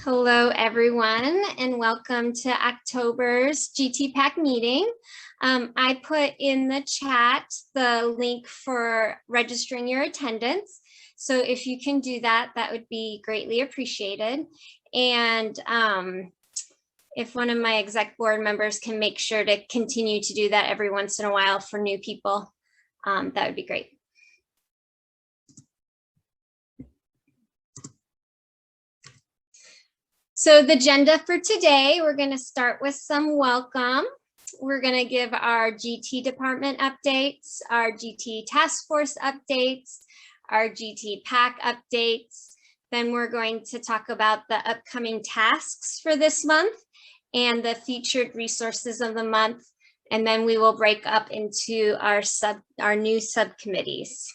Hello, everyone, and welcome to October's GT-PAC meeting. I put in the chat the link for registering your attendance. So if you can do that, that would be greatly appreciated. And if one of my exec board members can make sure to continue to do that every once in a while for new people, that would be great. So the agenda for today, we're going to start with some welcome. We're going to give our GT department updates, our GT task force updates, our GT PAC updates. Then we're going to talk about the upcoming tasks for this month and the featured resources of the month. And then we will break up into our new subcommittees.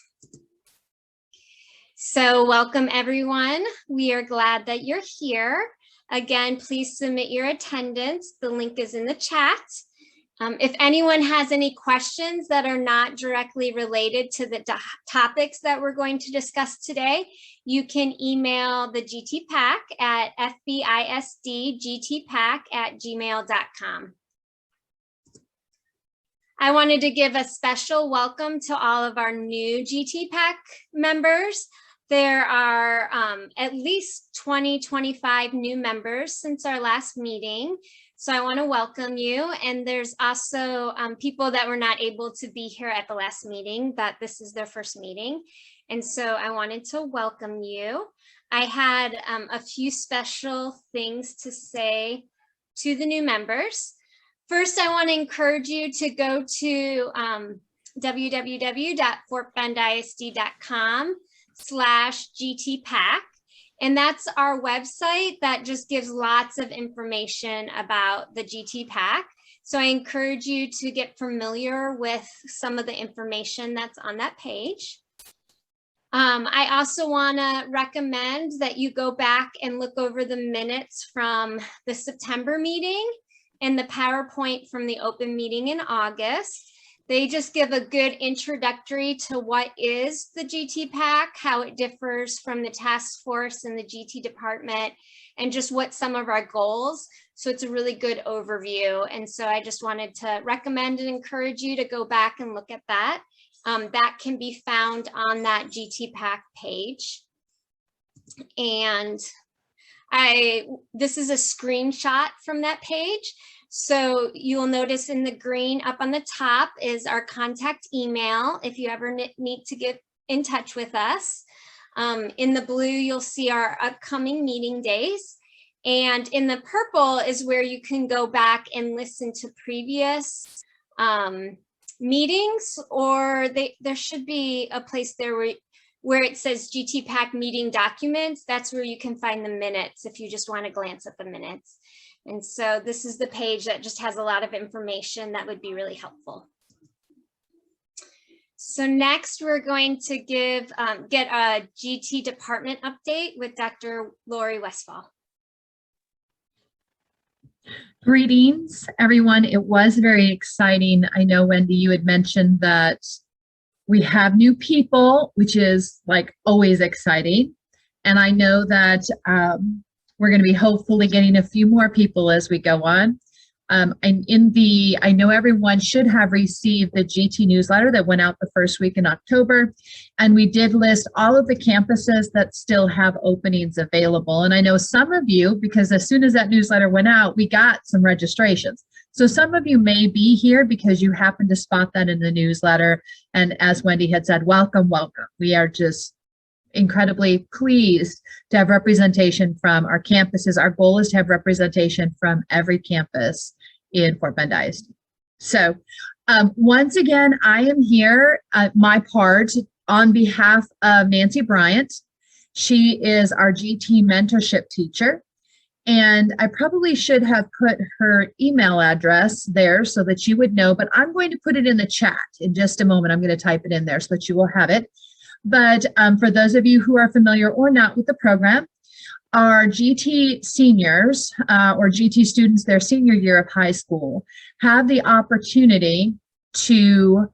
So welcome, everyone. We are glad that you're here. Again, please submit your attendance. The link is in the chat. If anyone has any questions that are not directly related to the topics that we're going to discuss today, you can email the GT PAC at fbisdgtpac@gmail.com. I wanted to give a special welcome to all of our new GT PAC members. There are at least 25 new members since our last meeting. So I want to welcome you. And there's also people that were not able to be here at the last meeting, that this is their first meeting. And so I wanted to welcome you. I had a few special things to say to the new members. First, I want to encourage you to go to www.fortbendisd.com/GTPAC. And that's our website that just gives lots of information about the GT PAC. So I encourage you to get familiar with some of the information that's on that page. I also want to recommend that you go back and look over the minutes from the September meeting and the PowerPoint from the open meeting in August. They just give a good introductory to what is the GT PAC, how it differs from the task force and the GT department, and just what some of our goals. So it's a really good overview. And so I just wanted to recommend and encourage you to go back and look at that. That can be found on that GT PAC page. And this is a screenshot from that page. So you'll notice in the green up on the top is our contact email if you ever need to get in touch with us. In the blue, you'll see our upcoming meeting days. And in the purple is where you can go back and listen to previous meetings, or there should be a place there where it says GT PAC meeting documents. That's where you can find the minutes if you just want to glance at the minutes. And so this is the page that just has a lot of information that would be really helpful. So next we're going to get a GT department update with Dr. Lori Westfall. Greetings, everyone. It was very exciting. I know, Wendy, you had mentioned that we have new people, which is like always exciting. And I know that we're going to be hopefully getting a few more people as we go on. And I know everyone should have received the GT newsletter that went out the first week in October. And we did list all of the campuses that still have openings available. And I know some of you, because as soon as that newsletter went out, we got some registrations. So some of you may be here because you happened to spot that in the newsletter. And as Wendy had said, welcome, welcome. We are just incredibly pleased to have representation from our campuses. Our goal is to have representation from every campus in Fort Bend ISD. So once again, I am here, my part, on behalf of Nancy Bryant. She is our GT mentorship teacher. And I probably should have put her email address there so that you would know, but I'm going to put it in the chat in just a moment. I'm going to type it in there so that you will have it. But for those of you who are familiar or not with the program, our GT seniors or GT students, their senior year of high school, have the opportunity to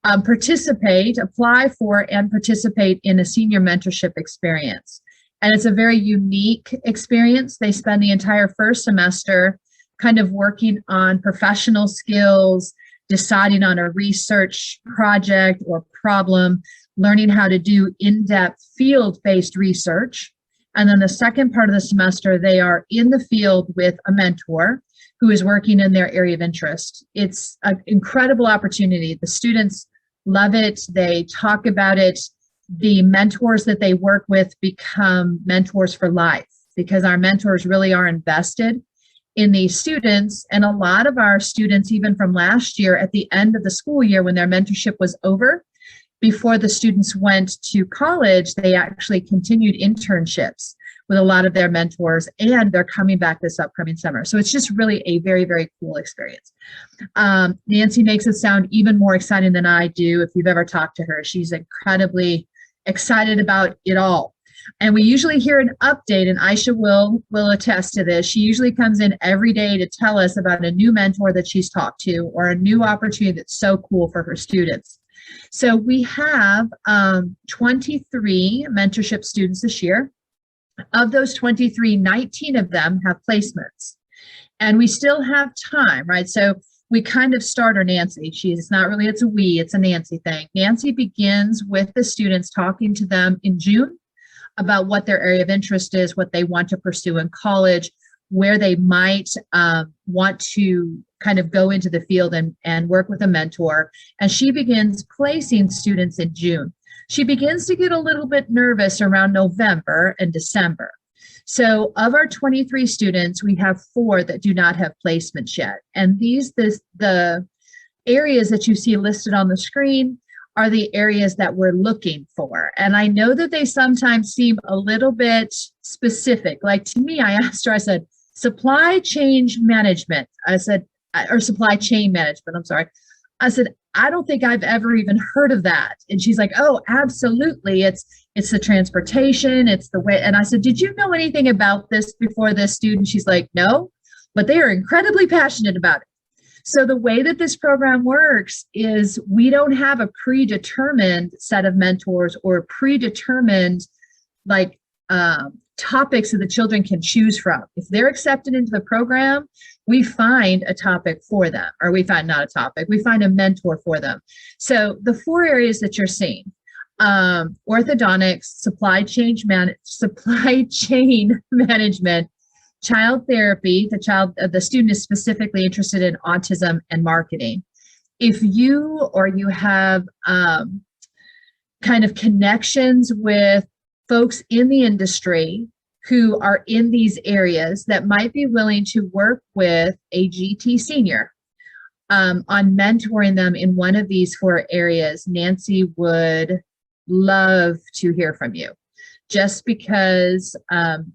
apply for and participate in a senior mentorship experience. And it's a very unique experience. They spend the entire first semester kind of working on professional skills, deciding on a research project or problem, learning how to do in-depth field-based research. And then the second part of the semester, they are in the field with a mentor who is working in their area of interest. It's an incredible opportunity. The students love it. They talk about it. The mentors that they work with become mentors for life because our mentors really are invested in these students. And a lot of our students, even from last year, at the end of the school year when their mentorship was over, before the students went to college, they actually continued internships with a lot of their mentors, and they're coming back this upcoming summer. So it's just really a very, very cool experience. Nancy makes it sound even more exciting than I do. If you've ever talked to her, she's incredibly excited about it all. And we usually hear an update, and Aisha will attest to this. She usually comes in every day to tell us about a new mentor that she's talked to or a new opportunity that's so cool for her students. So we have 23 mentorship students this year. Of those 23, 19 of them have placements. And we still have time, right? So we kind of start her Nancy. It's not really, it's a we, it's a Nancy thing. Nancy begins with the students talking to them in June about what their area of interest is, what they want to pursue in college, where they might want to kind of go into the field and work with a mentor. And she begins placing students in June. She begins to get a little bit nervous around November and December. So of our 23 students, we have 4 that do not have placements yet. And the areas that you see listed on the screen are the areas that we're looking for. And I know that they sometimes seem a little bit specific. Like to me, I asked her, I said, supply chain management. I said, or supply chain management, I'm sorry. I said, I don't think I've ever even heard of that. And she's like, oh, absolutely. It's the transportation, it's the way. And I said, did you know anything about this before this student? She's like, no, but they are incredibly passionate about it. So the way that this program works is we don't have a predetermined set of mentors or predetermined like topics that the children can choose from. If they're accepted into the program, we find a topic for them, or we find not a topic, we find a mentor for them. So the 4 areas that you're seeing, orthodontics, supply chain management, child therapy, the student is specifically interested in autism and marketing. If you have kind of connections with folks in the industry who are in these areas that might be willing to work with a GT senior on mentoring them in one of these 4 areas, Nancy would love to hear from you. Just because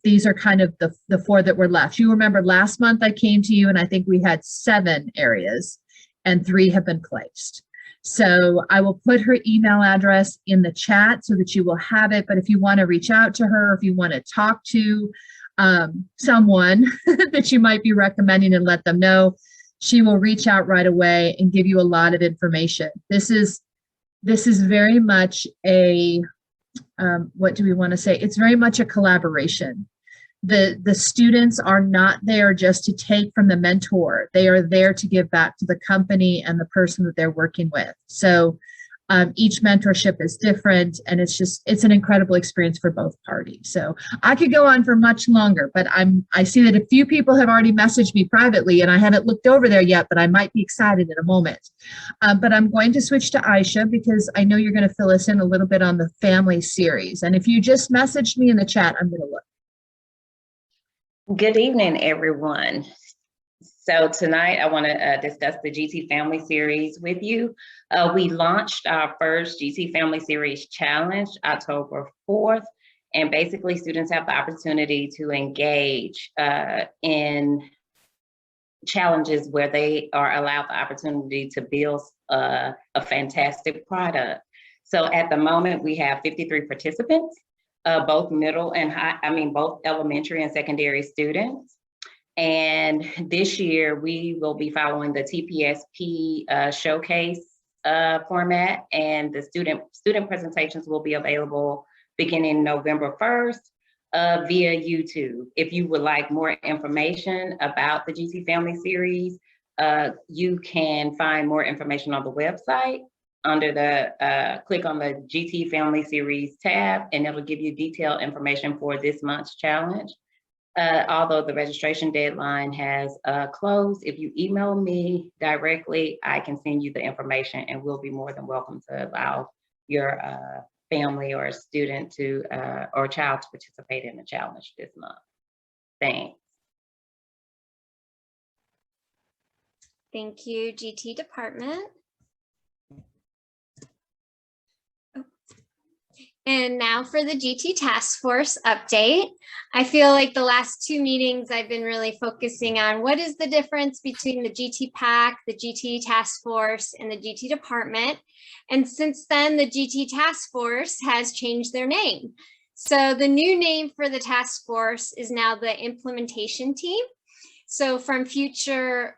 these are kind of the 4 that were left. You remember last month I came to you and I think we had 7 areas and 3 have been placed. So I will put her email address in the chat so that you will have it. But if you want to reach out to her, if you want to talk to someone that you might be recommending and let them know, she will reach out right away and give you a lot of information. This is very much a, what do we want to say? It's very much a collaboration. The students are not there just to take from the mentor. They are there to give back to the company and the person that they're working with. So each mentorship is different, and it's an incredible experience for both parties. So I could go on for much longer, but I see that a few people have already messaged me privately, and I haven't looked over there yet, but I might be excited in a moment. But I'm going to switch to Aisha because I know you're going to fill us in a little bit on the family series. And if you just messaged me in the chat, I'm going to look. Good evening, everyone. So tonight I want to discuss the GT Family Series with you. We launched our first GT Family Series Challenge October 4th, and basically students have the opportunity to engage in challenges where they are allowed the opportunity to build a fantastic product. So at the moment we have 53 participants. Both middle and both elementary and secondary students. And this year we will be following the TPSP showcase format, and the student presentations will be available beginning November 1st. via YouTube. If you would like more information about the GT Family Series, you can find more information on the website under the, click on the GT Family Series tab, and it'll give you detailed information for this month's challenge. Although the registration deadline has closed, if you email me directly, I can send you the information, and we'll be more than welcome to allow your family or a student to or child to participate in the challenge this month. Thanks. Thank you, GT department. And now for the GT task force update. I feel like the last two meetings I've been really focusing on what is the difference between the GT PAC, the GT task force, and the GT department. And since then, the GT task force has changed their name. So the new name for the task force is now the implementation team. So in future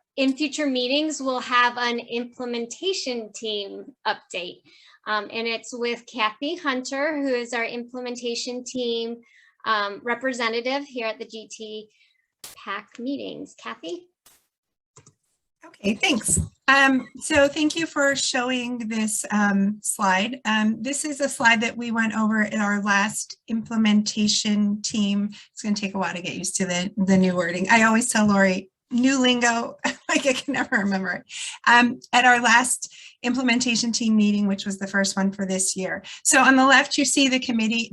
meetings, we'll have an implementation team update. And it's with Kathy Hunter, who is our implementation team representative here at the GT PAC meetings. Kathy? Okay, thanks. So thank you for showing this slide. This is a slide that we went over in our last implementation team. It's going to take a while to get used to the new wording. I always tell Lori, new lingo, like I can never remember it. At our last implementation team meeting, which was the first one for this year. So on the left, you see the committee,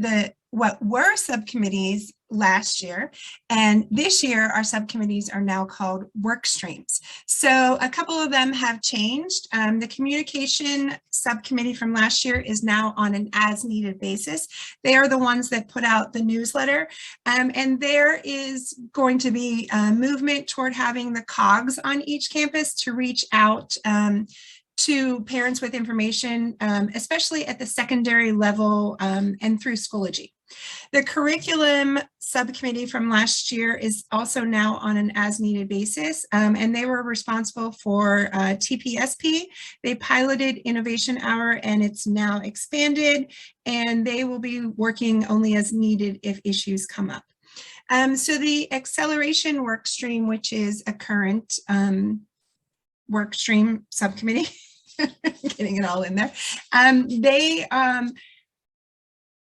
what were subcommittees last year. And this year, our subcommittees are now called work streams. So a couple of them have changed. The communication subcommittee from last year is now on an as needed basis. They are the ones that put out the newsletter. And there is going to be a movement toward having the COGs on each campus to reach out to parents with information, especially at the secondary level and through Schoology. The curriculum subcommittee from last year is also now on an as-needed basis, and they were responsible for TPSP. They piloted Innovation Hour, and it's now expanded, and they will be working only as needed if issues come up. So the acceleration work stream, which is a current work stream subcommittee, getting it all in there,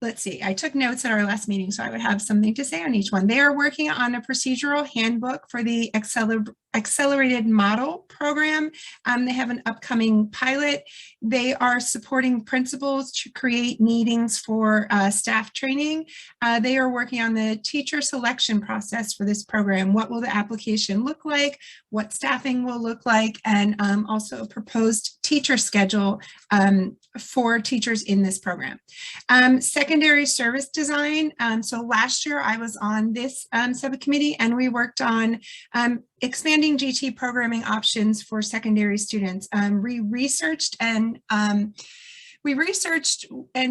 let's see, I took notes at our last meeting, so I would have something to say on each one. They are working on a procedural handbook for the accelerated model program. They have an upcoming pilot. They are supporting principals to create meetings for staff training. They are working on the teacher selection process for this program. What will the application look like? What staffing will look like? And also a proposed teacher schedule for teachers in this program. Secondary service design. So last year I was on this subcommittee, and we worked on expanding GT programming options for secondary students. We researched and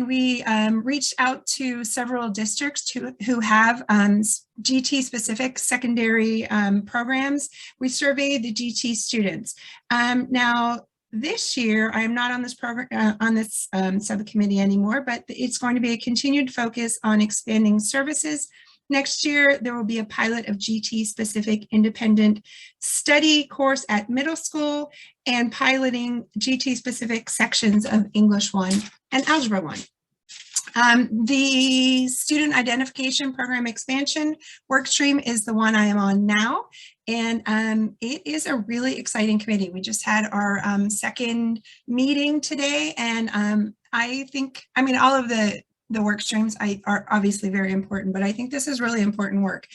we reached out to several districts who have GT specific secondary programs. We surveyed the GT students. Now, this year, I am not on this program on this subcommittee anymore, but it's going to be a continued focus on expanding services. Next year, there will be a pilot of GT-specific independent study course at middle school and piloting GT-specific sections of English 1 and Algebra 1. The student identification program expansion workstream is the one I am on now, and it is a really exciting committee. We just had our second meeting today, and I mean, all of the work streams are obviously very important, but I think this is really important work.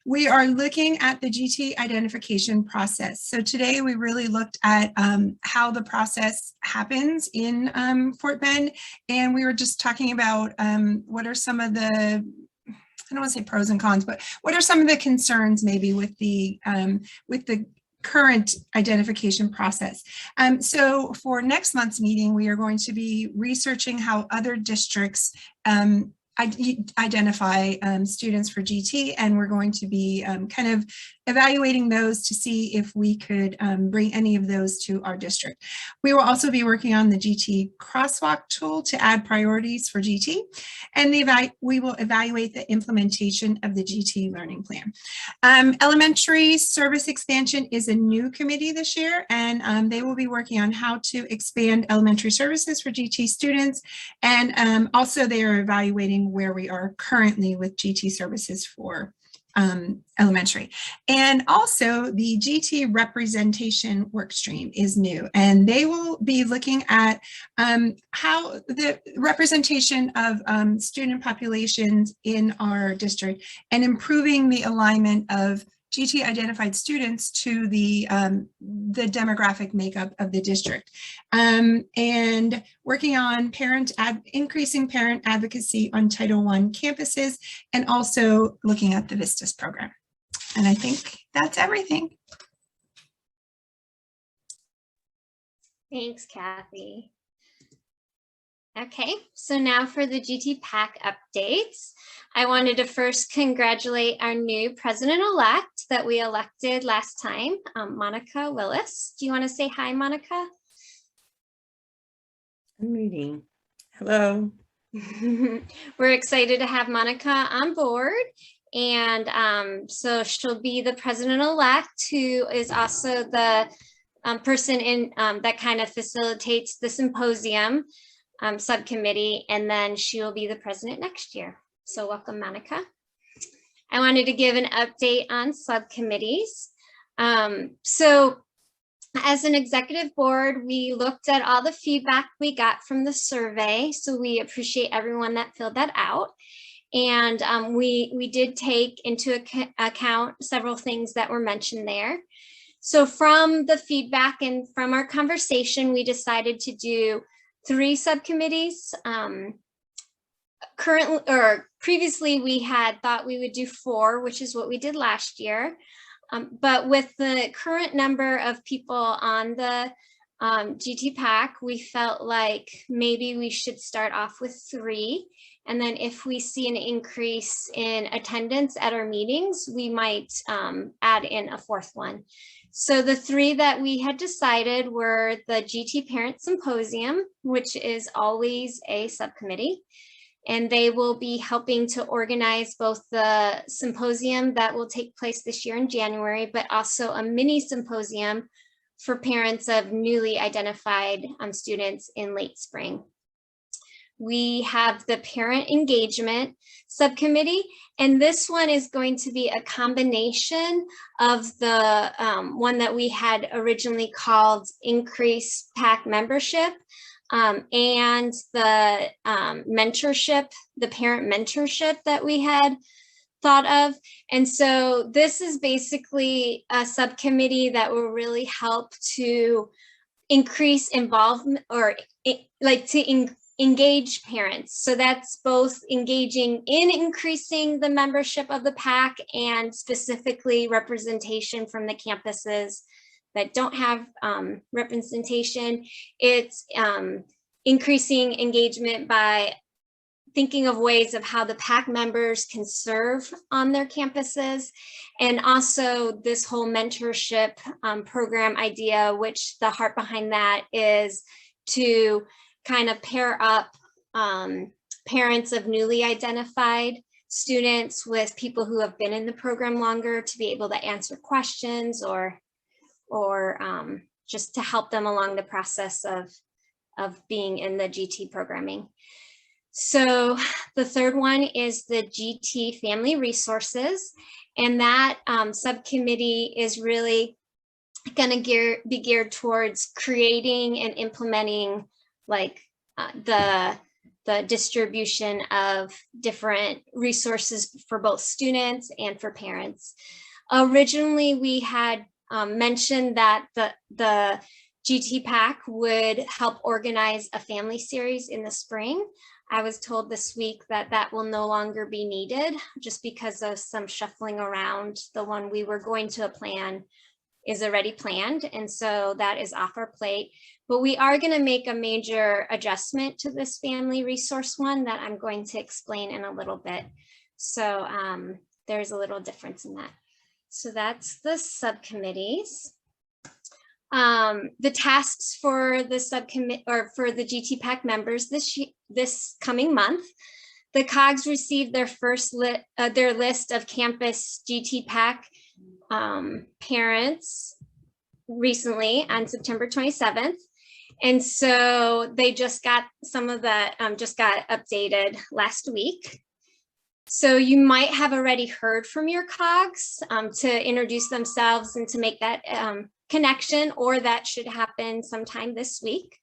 We are looking at the GT identification process. So today we really looked at how the process happens in Fort Bend, and we were just talking about what are some of the, I don't want to say pros and cons, but what are some of the concerns maybe with the current identification process. So for next month's meeting, we are going to be researching how other districts identify students for GT, and we're going to be kind of evaluating those to see if we could bring any of those to our district. We will also be working on the GT crosswalk tool to add priorities for GT, and we will evaluate the implementation of the GT learning plan. Elementary service expansion is a new committee this year, and they will be working on how to expand elementary services for GT students, and also they are evaluating where we are currently with GT services for elementary. And also the GT representation work stream is new, and they will be looking at how the representation of student populations in our district and improving the alignment of GT identified students to the demographic makeup of the district, and working on increasing parent advocacy on Title I campuses, and also looking at the Vistas program. And I think that's everything. Thanks, Kathy. Okay, so now for the GT PAC updates. I wanted to first congratulate our new president-elect that we elected last time, Monica Willis. Do you want to say hi, Monica? Meeting. Hello. We're excited to have Monica on board. And so she'll be the president-elect, who is also the person in that kind of facilitates the symposium subcommittee, and then she will be the president next year. So welcome, Monica. I wanted to give an update on subcommittees. So as an executive board, we looked at all the feedback we got from the survey. So we appreciate everyone that filled that out. And we did take into account several things that were mentioned there. So from the feedback and from our conversation, we decided to do 3 subcommittees. Currently, or previously, we had thought we would do 4, which is what we did last year. But with the current number of people on the GT PAC, we felt like maybe we should start off with 3. And then if we see an increase in attendance at our meetings, we might add in a 4th one. So the 3 that we had decided were the GT Parent Symposium, which is always a subcommittee. And they will be helping to organize both the symposium that will take place this year in January, but also a mini symposium for parents of newly identified students in late spring. We have the Parent Engagement Subcommittee, and this one is going to be a combination of the one that we had originally called Increase PAC Membership, and the mentorship, the parent mentorship that we had thought of. And so this is basically a subcommittee that will really help to increase involvement, or like to engage parents. So that's both engaging in increasing the membership of the PAC and specifically representation from the campuses that don't have representation. It's increasing engagement by thinking of ways of how the PAC members can serve on their campuses, and also this whole mentorship program idea, which the heart behind that is to kind of pair up parents of newly identified students with people who have been in the program longer to be able to answer questions or just to help them along the process of being in the GT programming. So the 3rd one is the GT Family Resources, and that subcommittee is really going to be geared towards creating and implementing like the distribution of different resources for both students and for parents. Originally, we had mentioned that the GT PAC would help organize a family series in the spring. I was told this week that that will no longer be needed just because of some shuffling around. The one we were going to plan is already planned. And so that is off our plate. But we are going to make a major adjustment to this family resource one that I'm going to explain in a little bit. So there's a little difference in that. So that's the subcommittees. The tasks for the subcommittee or for the GT PAC members this coming month. The COGs received their first their list of campus GT PAC parents recently on September 27th. And so they just got some of that, just got updated last week. So you might have already heard from your COGs to introduce themselves and to make that connection, or that should happen sometime this week.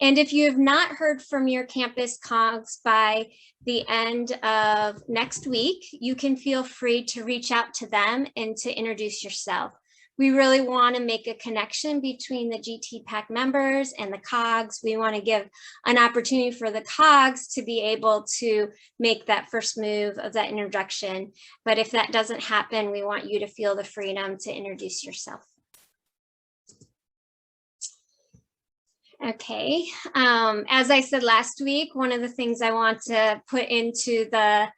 And if you have not heard from your campus COGs by the end of next week, you can feel free to reach out to them and to introduce yourself. We really want to make a connection between the GT PAC members and the COGs. We want to give an opportunity for the COGs to be able to make that first move of that introduction. But if that doesn't happen, we want you to feel the freedom to introduce yourself. Okay, as I said last week, one of the things I want to put into the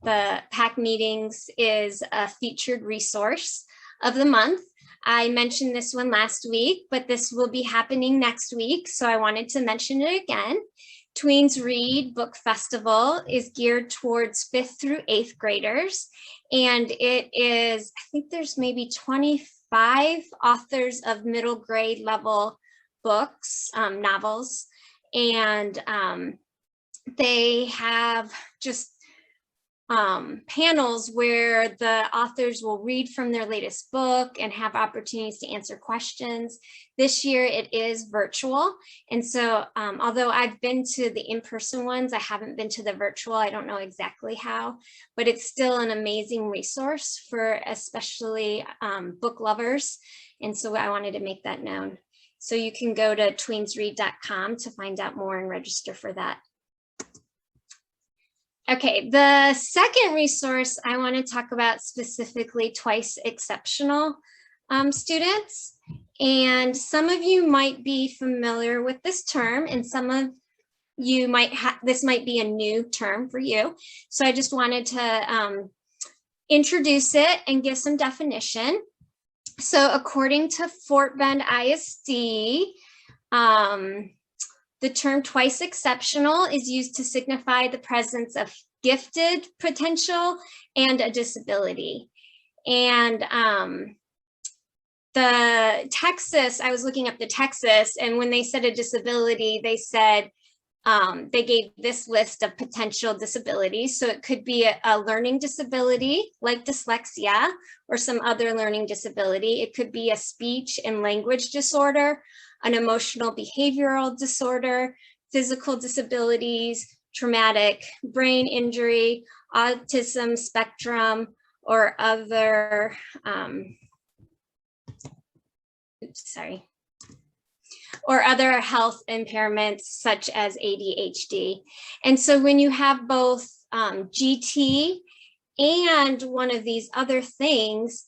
PAC meetings is a featured resource of the month. I mentioned this one last week, but this will be happening next week, so I wanted to mention it again. Tweens Read Book Festival is geared towards 5th through 8th graders, and it is, I think there's maybe 25 authors of middle grade level books, novels, and they have just panels where the authors will read from their latest book and have opportunities to answer questions. This year it is virtual. And so although I've been to the in-person ones, I haven't been to the virtual. I don't know exactly how, but it's still an amazing resource for especially book lovers. And so I wanted to make that known. So you can go to tweensread.com to find out more and register for that. Okay, the second resource I want to talk about specifically twice exceptional students. And some of you might be familiar with this term, and some of you might have, this might be a new term for you. So I just wanted to introduce it and give some definition. So according to Fort Bend ISD, the term twice exceptional is used to signify the presence of gifted potential and a disability. And the Texas, I was looking up the Texas, and when they said a disability, they said, they gave this list of potential disabilities. So it could be a learning disability like dyslexia or some other learning disability. It could be a speech and language disorder, an emotional behavioral disorder, physical disabilities, traumatic brain injury, autism spectrum, or other, or other health impairments such as ADHD. And so when you have both GT and one of these other things,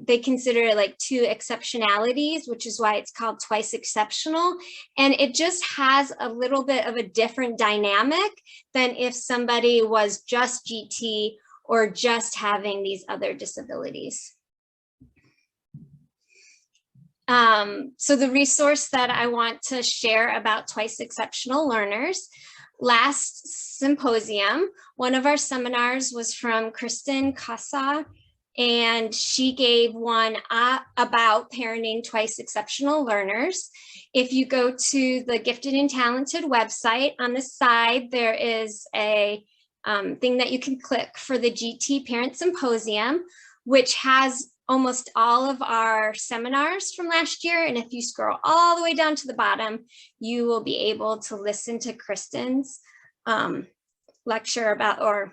they consider it like two exceptionalities, which is why it's called twice exceptional. And it just has a little bit of a different dynamic than if somebody was just GT or just having these other disabilities. So the resource that I want to share about twice exceptional learners, last symposium, one of our seminars was from Kristen Casa, and she gave one about parenting twice exceptional learners. If you go to the Gifted and Talented website, on the side, there is a thing that you can click for the GT Parent Symposium, which has almost all of our seminars from last year. And if you scroll all the way down to the bottom, you will be able to listen to Kristen's lecture about, or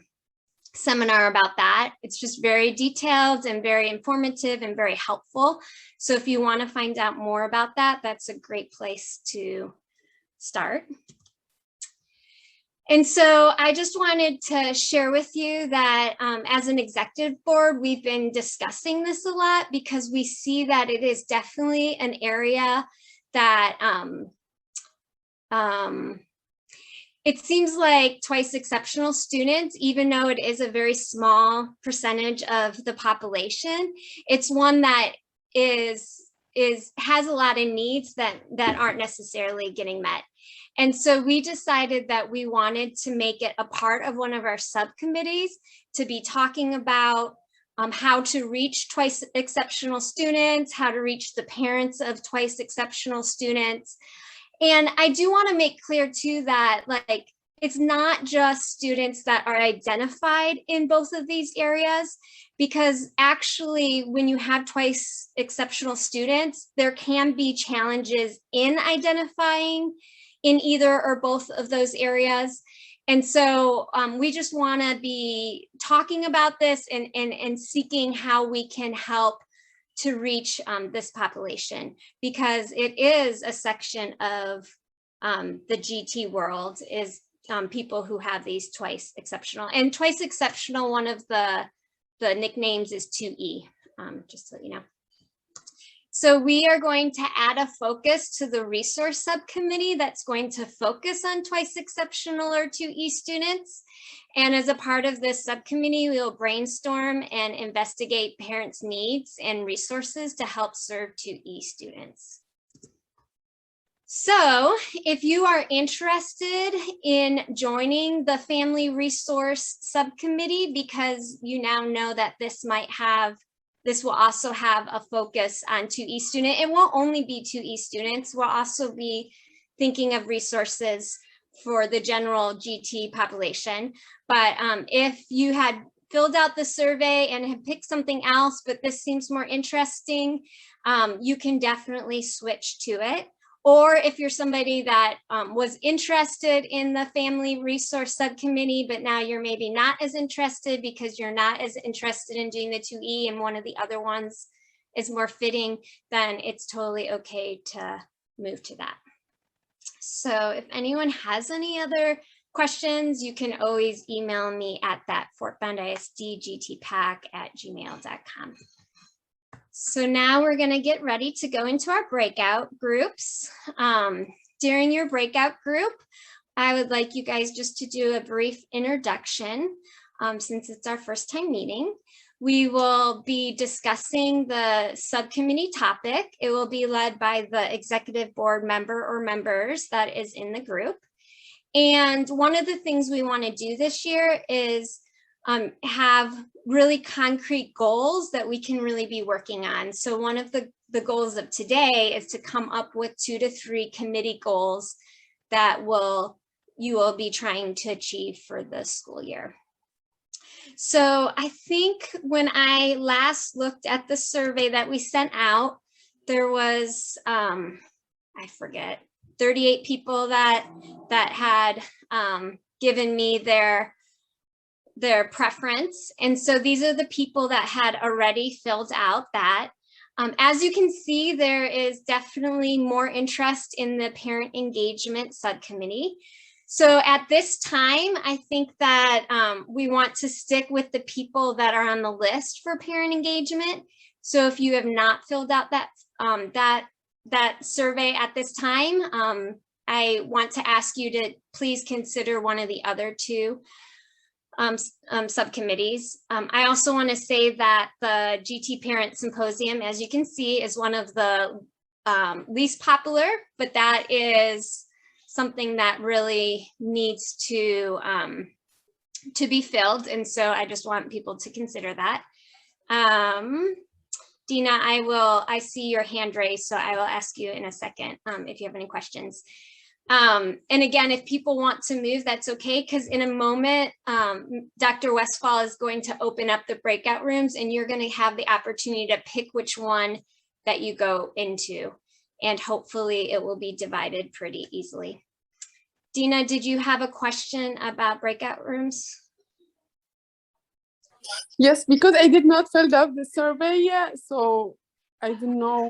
seminar about that. It's just very detailed and very informative and very helpful. So if you want to find out more about that, that's a great place to start. And so I just wanted to share with you that as an executive board, we've been discussing this a lot because we see that it is definitely an area that it seems like twice exceptional students, even though it is a very small percentage of the population, it's one that has a lot of needs that aren't necessarily getting met. And so we decided that we wanted to make it a part of one of our subcommittees to be talking about how to reach twice exceptional students, how to reach the parents of twice exceptional students. And I do want to make clear too that like it's not just students that are identified in both of these areas, because actually when you have twice exceptional students, there can be challenges in identifying in either or both of those areas. And so we just want to be talking about this and seeking how we can help to reach this population, because it is a section of the GT world is people who have these twice exceptional. And twice exceptional, one of the nicknames is 2E, just so you know. So we are going to add a focus to the resource subcommittee that's going to focus on twice exceptional or 2E students. And as a part of this subcommittee, we will brainstorm and investigate parents' needs and resources to help serve 2E students. So if you are interested in joining the family resource subcommittee, because you now know that this will also have a focus on 2E student. It won't only be 2E students. We'll also be thinking of resources for the general GT population. But if you had filled out the survey and had picked something else, but this seems more interesting, you can definitely switch to it. Or if you're somebody that was interested in the family resource subcommittee, but now you're maybe not as interested because you're not as interested in doing the 2E and one of the other ones is more fitting, then it's totally okay to move to that. So if anyone has any other questions, you can always email me at that fortbendisdgtpac@gmail.com. So now we're going to get ready to go into our breakout groups. During your breakout group, I would like you guys just to do a brief introduction since it's our first time meeting. We will be discussing the subcommittee topic. It will be led by the executive board member or members that is in the group. And one of the things we want to do this year is have really concrete goals that we can really be working on. So one of the goals of today is to come up with 2 to 3 committee goals that you will be trying to achieve for the school year. So I think when I last looked at the survey that we sent out, there was, I forget, 38 people that had given me their preference. And so these are the people that had already filled out that. As you can see, there is definitely more interest in the parent engagement subcommittee. So at this time, I think that we want to stick with the people that are on the list for parent engagement. So if you have not filled out that survey at this time, I want to ask you to please consider one of the other 2 subcommittees. I also want to say that the GT Parent Symposium, as you can see, is one of the least popular, but that is something that really needs to be filled. And so I just want people to consider that. Dina, I see your hand raised, so I will ask you in a second if you have any questions. And again, if people want to move, that's okay, because in a moment, Dr. Westphal is going to open up the breakout rooms and you're going to have the opportunity to pick which one that you go into. And hopefully it will be divided pretty easily. Dina, did you have a question about breakout rooms? Yes, because I did not fill out the survey yet, so I don't know